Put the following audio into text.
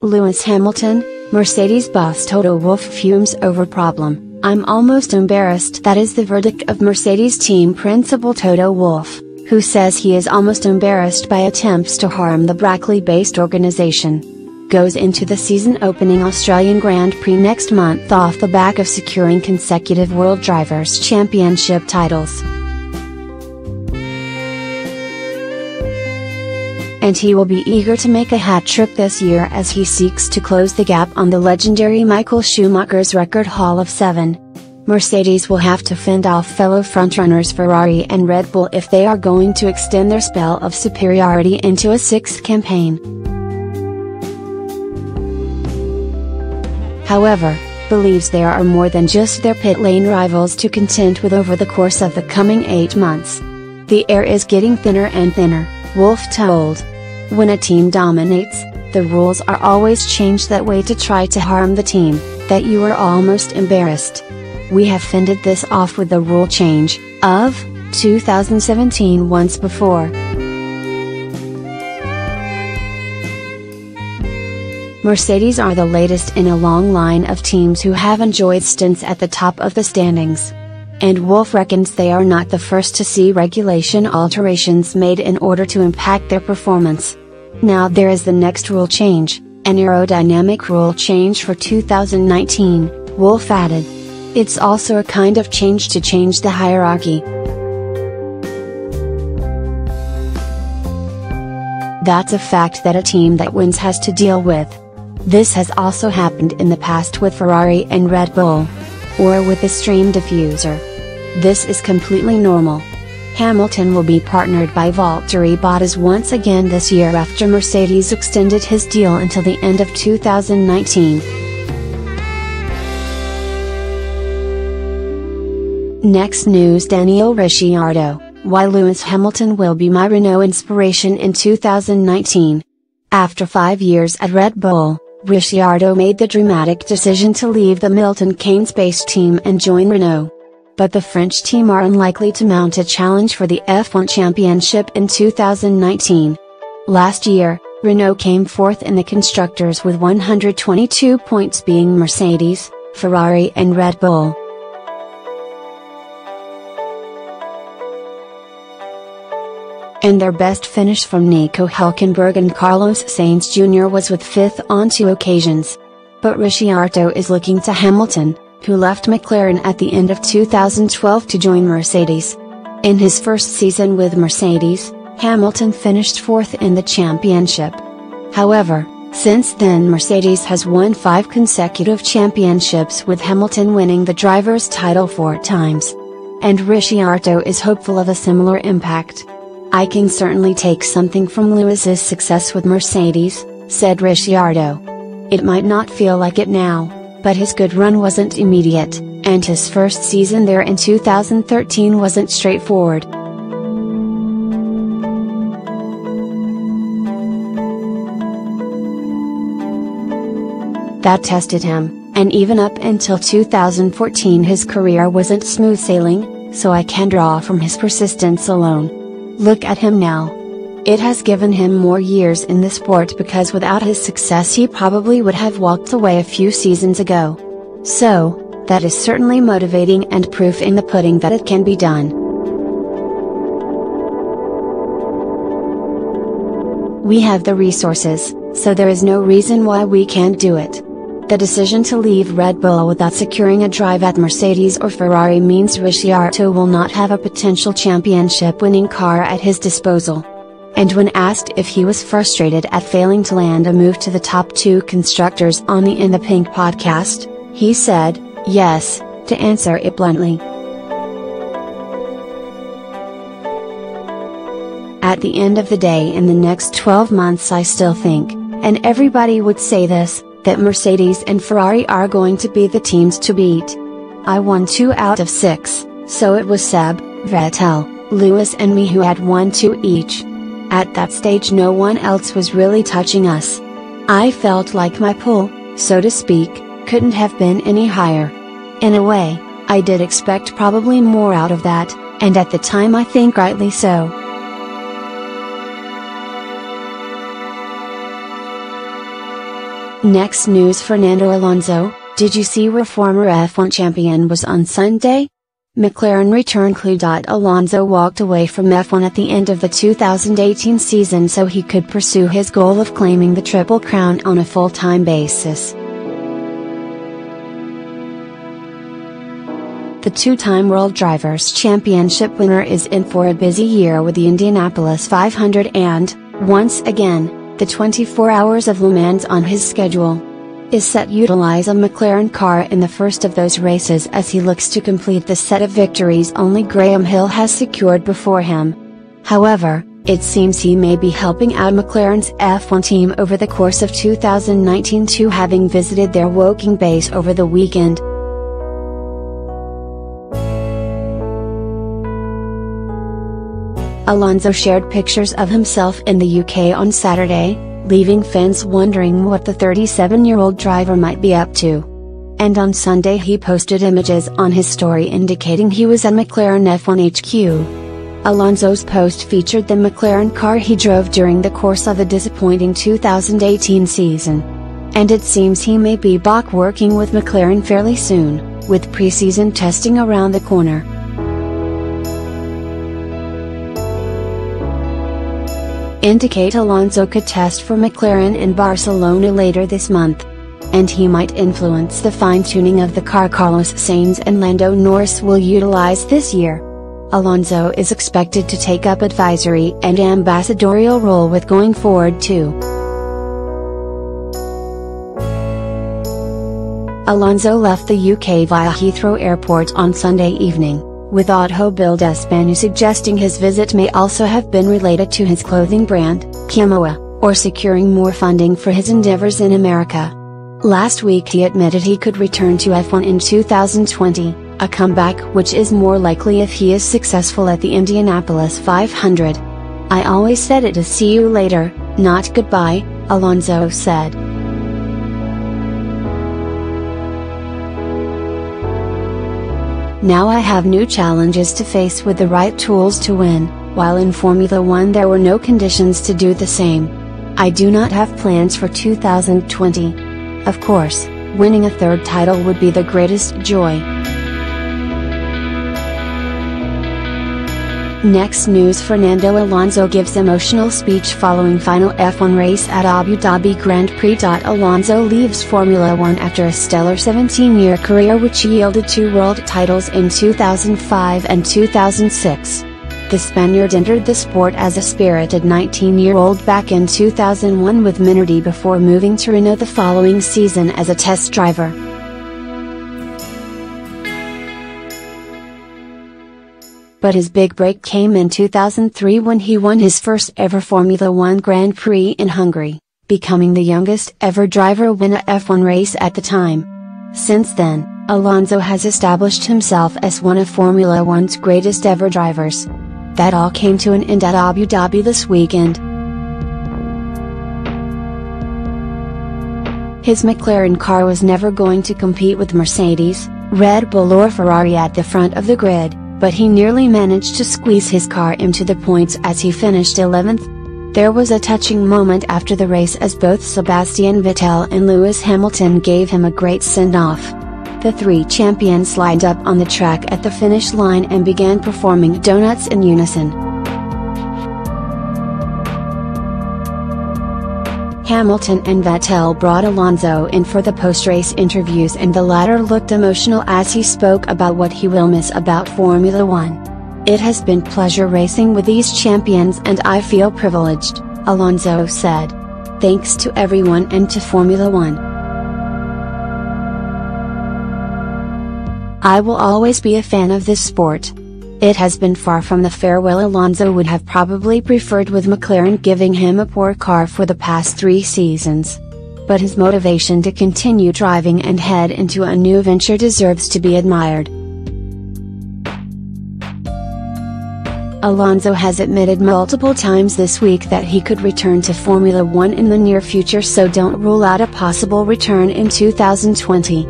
Lewis Hamilton, Mercedes boss Toto Wolff fumes over problem. "I'm almost embarrassed." That is the verdict of Mercedes team principal Toto Wolff, who says he is almost embarrassed by attempts to harm the Brackley-based organization. Goes into the season-opening Australian Grand Prix next month off the back of securing consecutive World Drivers' Championship titles. And he will be eager to make a hat-trick this year as he seeks to close the gap on the legendary Michael Schumacher's record haul of 7. Mercedes will have to fend off fellow frontrunners Ferrari and Red Bull if they are going to extend their spell of superiority into a 6th campaign. However, believes there are more than just their pit lane rivals to contend with over the course of the coming 8 months. "The air is getting thinner and thinner," Wolff told. "When a team dominates, the rules are always changed that way to try to harm the team, that you are almost embarrassed. We have fended this off with the rule change of 2017 once before." Mercedes are the latest in a long line of teams who have enjoyed stints at the top of the standings. And Wolff reckons they are not the first to see regulation alterations made in order to impact their performance. Now there is the next rule change, an aerodynamic rule change for 2019, Wolff added. "It's also a kind of change to change the hierarchy. That's a fact that a team that wins has to deal with. This has also happened in the past with Ferrari and Red Bull. Or with the stream diffuser. This is completely normal." Hamilton will be partnered by Valtteri Bottas once again this year after Mercedes extended his deal until the end of 2019. Next news: Daniel Ricciardo, why Lewis Hamilton will be my Renault inspiration in 2019. After 5 years at Red Bull, Ricciardo made the dramatic decision to leave the Milton Keynes-based team and join Renault. But the French team are unlikely to mount a challenge for the F1 championship in 2019. Last year, Renault came fourth in the constructors with 122 points, being Mercedes, Ferrari and Red Bull. And their best finish from Nico Hülkenberg and Carlos Sainz Jr. was with 5th on 2 occasions. But Ricciardo is looking to Hamilton, who left McLaren at the end of 2012 to join Mercedes. In his first season with Mercedes, Hamilton finished 4th in the championship. However, since then Mercedes has won 5 consecutive championships, with Hamilton winning the driver's title 4 times. And Ricciardo is hopeful of a similar impact. "I can certainly take something from Lewis's success with Mercedes," said Ricciardo. "It might not feel like it now, but his good run wasn't immediate, and his first season there in 2013 wasn't straightforward. That tested him, and even up until 2014 his career wasn't smooth sailing, so I can draw from his persistence alone. Look at him now. It has given him more years in the sport, because without his success he probably would have walked away a few seasons ago. So, that is certainly motivating and proof in the pudding that it can be done. We have the resources, so there is no reason why we can't do it." The decision to leave Red Bull without securing a drive at Mercedes or Ferrari means Ricciardo will not have a potential championship-winning car at his disposal. And when asked if he was frustrated at failing to land a move to the top 2 constructors on the In the Pink podcast, he said, "Yes," to answer it bluntly. "At the end of the day, in the next 12 months I still think, and everybody would say this, that Mercedes and Ferrari are going to be the teams to beat. I won 2 out of 6, so it was Seb, Vettel, Lewis and me who had won 2 each. At that stage no one else was really touching us. I felt like my pull, so to speak, couldn't have been any higher. In a way, I did expect probably more out of that, and at the time I think rightly so." Next news: Fernando Alonso. Did you see where former F1 champion was on Sunday? McLaren return clue. Alonso walked away from F1 at the end of the 2018 season so he could pursue his goal of claiming the Triple Crown on a full-time basis. The two-time World Drivers' Championship winner is in for a busy year with the Indianapolis 500 and, once again, the 24 Hours of Le Mans on his schedule. Is set to utilize a McLaren car in the first of those races as he looks to complete the set of victories only Graham Hill has secured before him. However, it seems he may be helping out McLaren's F1 team over the course of 2019 too, having visited their Woking base over the weekend. Alonso shared pictures of himself in the UK on Saturday, leaving fans wondering what the 37-year-old driver might be up to. And on Sunday he posted images on his story indicating he was at McLaren F1 HQ. Alonso's post featured the McLaren car he drove during the course of the disappointing 2018 season. And it seems he may be back working with McLaren fairly soon, with pre-season testing around the corner. Indicate Alonso could test for McLaren in Barcelona later this month. And he might influence the fine-tuning of the car Carlos Sainz and Lando Norris will utilize this year. Alonso is expected to take up advisory and ambassadorial role with going forward too. Alonso left the UK via Heathrow Airport on Sunday evening, with Autobild Espana suggesting his visit may also have been related to his clothing brand, Kimoa, or securing more funding for his endeavors in America. Last week he admitted he could return to F1 in 2020, a comeback which is more likely if he is successful at the Indianapolis 500. "I always said it is see you later, not goodbye," Alonso said. "Now I have new challenges to face with the right tools to win, while in Formula One there were no conditions to do the same. I do not have plans for 2020. Of course, winning a third title would be the greatest joy." Next news: Fernando Alonso gives emotional speech following final F1 race at Abu Dhabi Grand Prix. Alonso leaves Formula One after a stellar 17-year career which yielded 2 world titles in 2005 and 2006. The Spaniard entered the sport as a spirited 19-year-old back in 2001 with Minardi before moving to Renault the following season as a test driver. But his big break came in 2003 when he won his first ever Formula One Grand Prix in Hungary, becoming the youngest ever driver win a F1 race at the time. Since then, Alonso has established himself as one of Formula One's greatest ever drivers. That all came to an end at Abu Dhabi this weekend. His McLaren car was never going to compete with Mercedes, Red Bull or Ferrari at the front of the grid, but he nearly managed to squeeze his car into the points as he finished 11th. There was a touching moment after the race as both Sebastian Vettel and Lewis Hamilton gave him a great send-off. The 3 champions lined up on the track at the finish line and began performing donuts in unison. Hamilton and Vettel brought Alonso in for the post-race interviews and the latter looked emotional as he spoke about what he will miss about Formula One. "It has been pleasure racing with these champions and I feel privileged," Alonso said. "Thanks to everyone and to Formula One. I will always be a fan of this sport. It has been far from the farewell Alonso would have probably preferred with McLaren giving him a poor car for the past 3 seasons. But his motivation to continue driving and head into a new venture deserves to be admired." Alonso has admitted multiple times this week that he could return to Formula One in the near future, so don't rule out a possible return in 2020.